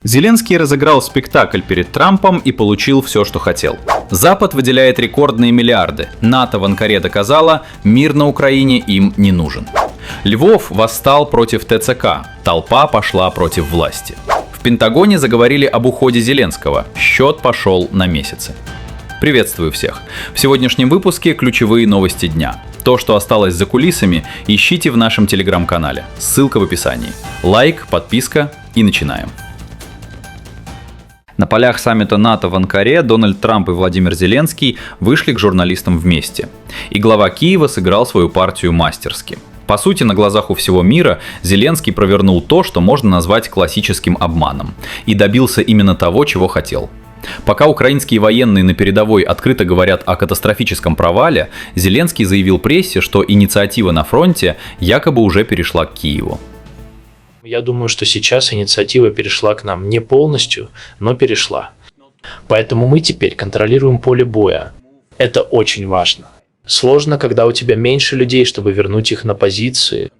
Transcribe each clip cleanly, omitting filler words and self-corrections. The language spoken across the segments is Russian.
Зеленский разыграл спектакль перед Трампом и получил все, что хотел. Запад выделяет рекордные миллиарды. НАТО в Анкаре доказало, мир на Украине им не нужен. Львов восстал против ТЦК. Толпа пошла против власти. В Пентагоне заговорили об уходе Зеленского. Счет пошел на месяцы. Приветствую всех. В сегодняшнем выпуске ключевые новости дня. То, что осталось за кулисами, ищите в нашем телеграм-канале. Ссылка в описании. Лайк, подписка и начинаем. На полях саммита НАТО в Анкаре Дональд Трамп и Владимир Зеленский вышли к журналистам вместе. И глава Киева сыграл свою партию мастерски. По сути, на глазах у всего мира Зеленский провернул то, что можно назвать классическим обманом. И добился именно того, чего хотел. Пока украинские военные на передовой открыто говорят о катастрофическом провале, Зеленский заявил прессе, что инициатива на фронте якобы уже перешла к Киеву. Я думаю, что сейчас инициатива перешла к нам не полностью, но перешла. Поэтому мы теперь контролируем поле боя. Это очень важно. Сложно, когда у тебя меньше людей, чтобы вернуть их на позиции.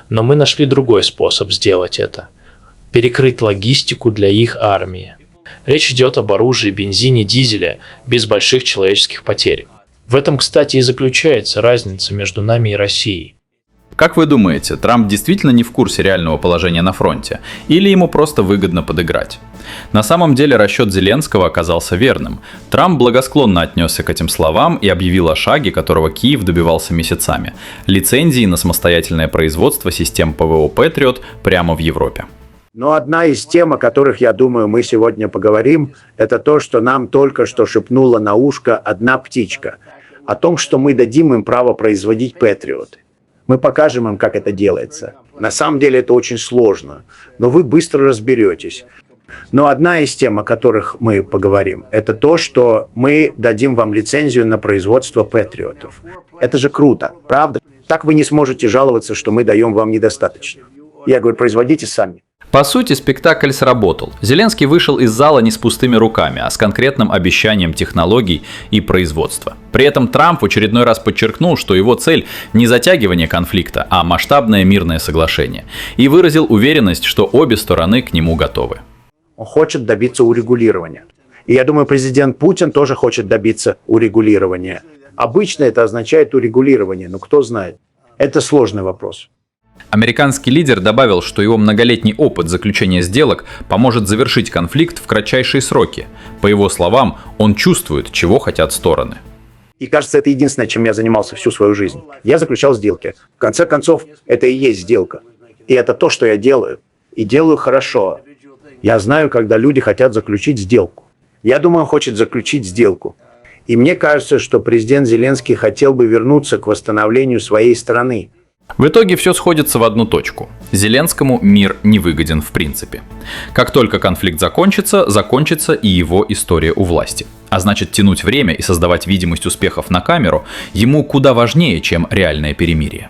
Но мы нашли другой способ сделать это. Перекрыть логистику для их армии. Речь идет об оружии, бензине, дизеле, без больших человеческих потерь. В этом, кстати, и заключается разница между нами и Россией. Как вы думаете, Трамп действительно не в курсе реального положения на фронте? Или ему просто выгодно подыграть? На самом деле расчет Зеленского оказался верным. Трамп благосклонно отнесся к этим словам и объявил о шаге, которого Киев добивался месяцами – лицензии на самостоятельное производство систем ПВО «Патриот» прямо в Европе. Но одна из тем, о которых, я думаю, мы сегодня поговорим, это то, что нам только что шепнула на ушко одна птичка. О том, что мы дадим им право производить «Патриоты». Мы покажем им, как это делается. На самом деле это очень сложно, но вы быстро разберетесь. Но одна из тем, о которых мы поговорим, это то, что мы дадим вам лицензию на производство патриотов. Это же круто, правда? Так вы не сможете жаловаться, что мы даем вам недостаточно. Я говорю, производите сами. По сути, спектакль сработал. Зеленский вышел из зала не с пустыми руками, а с конкретным обещанием технологий и производства. При этом Трамп в очередной раз подчеркнул, что его цель не затягивание конфликта, а масштабное мирное соглашение. И выразил уверенность, что обе стороны к нему готовы. Он хочет добиться урегулирования. И я думаю, президент Путин тоже хочет добиться урегулирования. Обычно это означает урегулирование, но кто знает. Это сложный вопрос. Американский лидер добавил, что его многолетний опыт заключения сделок поможет завершить конфликт в кратчайшие сроки. По его словам, он чувствует, чего хотят стороны. И кажется, это единственное, чем я занимался всю свою жизнь. Я заключал сделки. В конце концов, это и есть сделка. И это то, что я делаю. И делаю хорошо. Я знаю, когда люди хотят заключить сделку. Я думаю, он хочет заключить сделку. И мне кажется, что президент Зеленский хотел бы вернуться к восстановлению своей страны. В итоге все сходится в одну точку. Зеленскому мир не выгоден в принципе. Как только конфликт закончится и его история у власти. А значит, тянуть время и создавать видимость успехов на камеру ему куда важнее, чем реальное перемирие.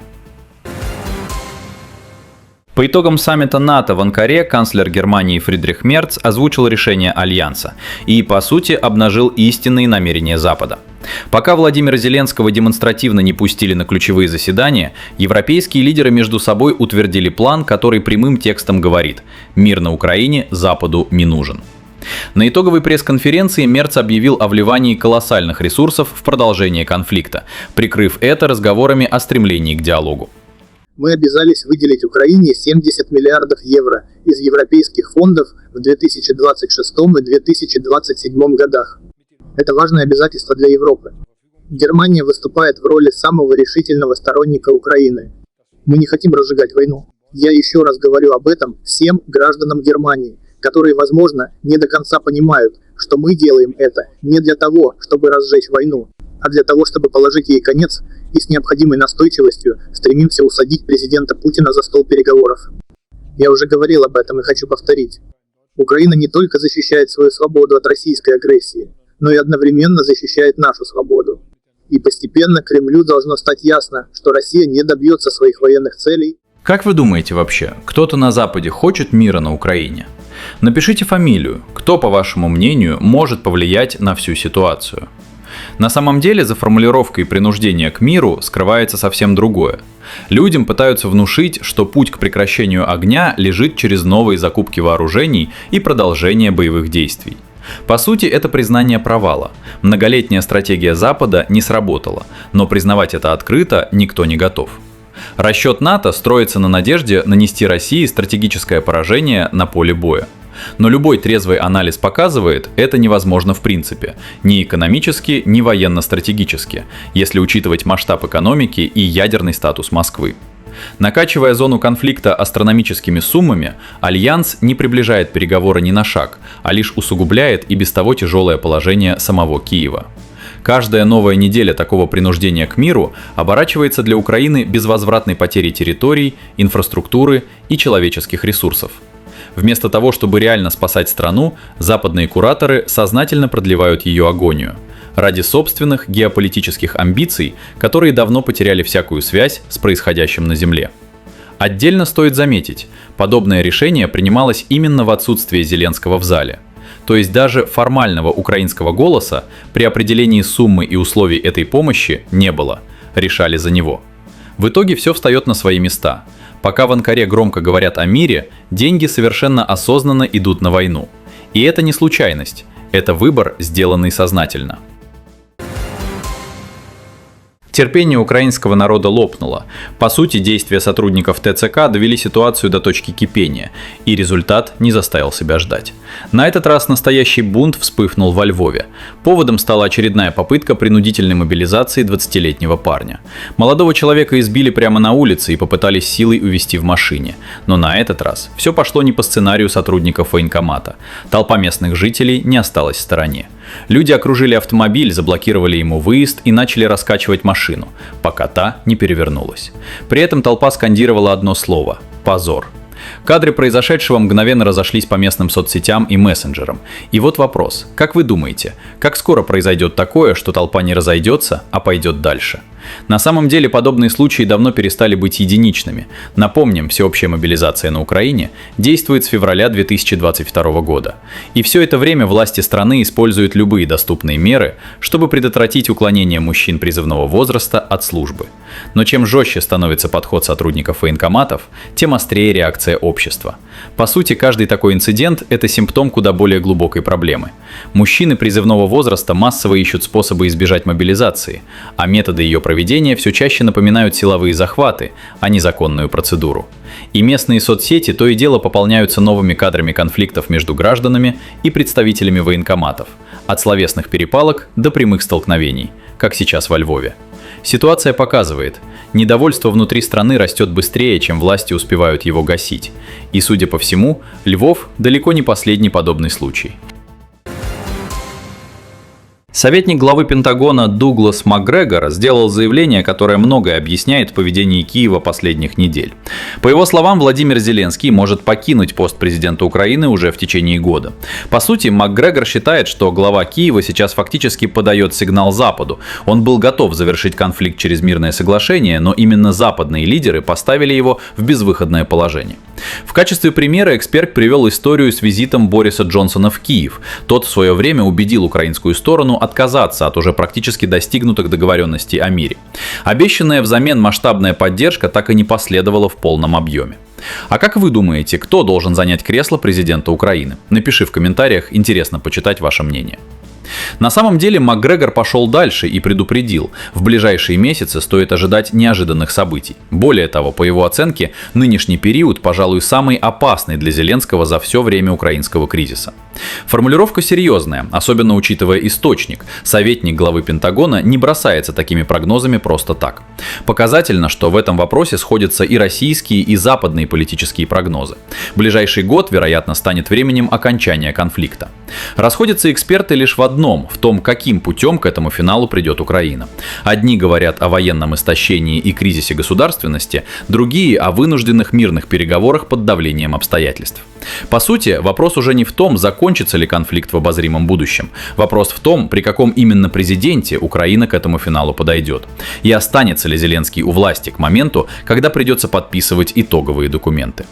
По итогам саммита НАТО в Анкаре канцлер Германии Фридрих Мерц озвучил решение Альянса и, по сути, обнажил истинные намерения Запада. Пока Владимира Зеленского демонстративно не пустили на ключевые заседания, европейские лидеры между собой утвердили план, который прямым текстом говорит: «Мир на Украине Западу не нужен». На итоговой пресс-конференции Мерц объявил о вливании колоссальных ресурсов в продолжение конфликта, прикрыв это разговорами о стремлении к диалогу. Мы обязались выделить Украине 70 миллиардов евро из европейских фондов в 2026 и 2027 годах. Это важное обязательство для Европы. Германия выступает в роли самого решительного сторонника Украины. Мы не хотим разжигать войну. Я еще раз говорю об этом всем гражданам Германии, которые, возможно, не до конца понимают, что мы делаем это не для того, чтобы разжечь войну, а для того, чтобы положить ей конец и с необходимой настойчивостью стремимся усадить президента Путина за стол переговоров. Я уже говорил об этом и хочу повторить. Украина не только защищает свою свободу от российской агрессии, но и одновременно защищает нашу свободу. И постепенно Кремлю должно стать ясно, что Россия не добьется своих военных целей. Как вы думаете вообще, кто-то на Западе хочет мира на Украине? Напишите фамилию, кто, по вашему мнению, может повлиять на всю ситуацию. На самом деле за формулировкой принуждения к миру скрывается совсем другое. Людям пытаются внушить, что путь к прекращению огня лежит через новые закупки вооружений и продолжение боевых действий. По сути, это признание провала. Многолетняя стратегия Запада не сработала, но признавать это открыто никто не готов. Расчет НАТО строится на надежде нанести России стратегическое поражение на поле боя. Но любой трезвый анализ показывает, это невозможно в принципе, ни экономически, ни военно-стратегически, если учитывать масштаб экономики и ядерный статус Москвы. Накачивая зону конфликта астрономическими суммами, Альянс не приближает переговоры ни на шаг, а лишь усугубляет и без того тяжелое положение самого Киева. Каждая новая неделя такого принуждения к миру оборачивается для Украины безвозвратной потерей территорий, инфраструктуры и человеческих ресурсов. Вместо того, чтобы реально спасать страну, западные кураторы сознательно продлевают ее агонию ради собственных геополитических амбиций, которые давно потеряли всякую связь с происходящим на Земле. Отдельно стоит заметить, подобное решение принималось именно в отсутствие Зеленского в зале. То есть даже формального украинского голоса при определении суммы и условий этой помощи не было, решали за него. В итоге все встает на свои места. Пока в Анкаре громко говорят о мире, деньги совершенно осознанно идут на войну. И это не случайность, это выбор, сделанный сознательно. Терпение украинского народа лопнуло. По сути, действия сотрудников ТЦК довели ситуацию до точки кипения, и результат не заставил себя ждать. На этот раз настоящий бунт вспыхнул во Львове. Поводом стала очередная попытка принудительной мобилизации 20-летнего парня. Молодого человека избили прямо на улице и попытались силой увезти в машине. Но на этот раз все пошло не по сценарию сотрудников военкомата. Толпа местных жителей не осталась в стороне. Люди окружили автомобиль, заблокировали ему выезд и начали раскачивать машину, пока та не перевернулась. При этом толпа скандировала одно слово – позор. Кадры произошедшего мгновенно разошлись по местным соцсетям и мессенджерам. И вот вопрос. Как вы думаете, как скоро произойдет такое, что толпа не разойдется, а пойдет дальше? На самом деле подобные случаи давно перестали быть единичными. Напомним, всеобщая мобилизация на Украине действует с февраля 2022 года. И все это время власти страны используют любые доступные меры, чтобы предотвратить уклонение мужчин призывного возраста от службы. Но чем жестче становится подход сотрудников военкоматов, тем острее реакция общества. По сути, каждый такой инцидент – это симптом куда более глубокой проблемы. Мужчины призывного возраста массово ищут способы избежать мобилизации, а методы ее проведения все чаще напоминают силовые захваты, а не законную процедуру. И местные соцсети то и дело пополняются новыми кадрами конфликтов между гражданами и представителями военкоматов, от словесных перепалок до прямых столкновений, как сейчас во Львове. Ситуация показывает, недовольство внутри страны растет быстрее, чем власти успевают его гасить. И, судя по всему, Львов далеко не последний подобный случай. Советник главы Пентагона Дуглас Макгрегор сделал заявление, которое многое объясняет в поведении Киева последних недель. По его словам, Владимир Зеленский может покинуть пост президента Украины уже в течение года. По сути, Макгрегор считает, что глава Киева сейчас фактически подает сигнал Западу. Он был готов завершить конфликт через мирное соглашение, но именно западные лидеры поставили его в безвыходное положение. В качестве примера эксперт привел историю с визитом Бориса Джонсона в Киев. Тот в свое время убедил украинскую сторону отказаться от уже практически достигнутых договоренностей о мире. Обещанная взамен масштабная поддержка так и не последовала в полном объеме. А как вы думаете, кто должен занять кресло президента Украины? Напиши в комментариях, интересно почитать ваше мнение. На самом деле Макгрегор пошел дальше и предупредил, в ближайшие месяцы стоит ожидать неожиданных событий. Более того, по его оценке, нынешний период, пожалуй, самый опасный для Зеленского за все время украинского кризиса. Формулировка серьезная, особенно учитывая источник. Советник главы Пентагона не бросается такими прогнозами просто так. Показательно, что в этом вопросе сходятся и российские, и западные политические прогнозы. Ближайший год, вероятно, станет временем окончания конфликта. Расходятся эксперты лишь в одном, в том, каким путем к этому финалу придет Украина. Одни говорят о военном истощении и кризисе государственности, другие о вынужденных мирных переговорах под давлением обстоятельств. По сути, вопрос уже не в том, закончится ли конфликт в обозримом будущем. Вопрос в том, при каком именно президенте Украина к этому финалу подойдет. И останется ли Зеленский у власти к моменту, когда придется подписывать итоговые документы.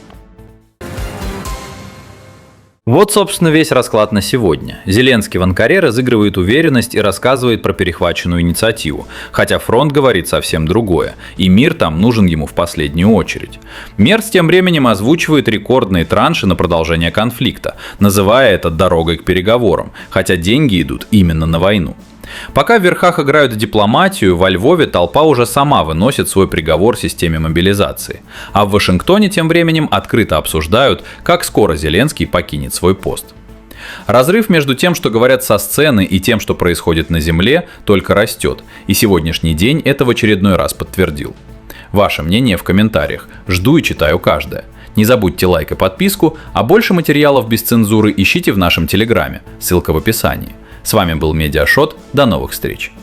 Вот, собственно, весь расклад на сегодня. Зеленский в Анкаре разыгрывает уверенность и рассказывает про перехваченную инициативу, хотя фронт говорит совсем другое, и мир там нужен ему в последнюю очередь. Мерц тем временем озвучивает рекордные транши на продолжение конфликта, называя это дорогой к переговорам, хотя деньги идут именно на войну. Пока в верхах играют дипломатию, во Львове толпа уже сама выносит свой приговор системе мобилизации. А в Вашингтоне тем временем открыто обсуждают, как скоро Зеленский покинет свой пост. Разрыв между тем, что говорят со сцены, и тем, что происходит на земле, только растет, и сегодняшний день это в очередной раз подтвердил. Ваше мнение в комментариях, жду и читаю каждое. Не забудьте лайк и подписку, а больше материалов без цензуры ищите в нашем телеграме, ссылка в описании. С вами был Медиашот, до новых встреч!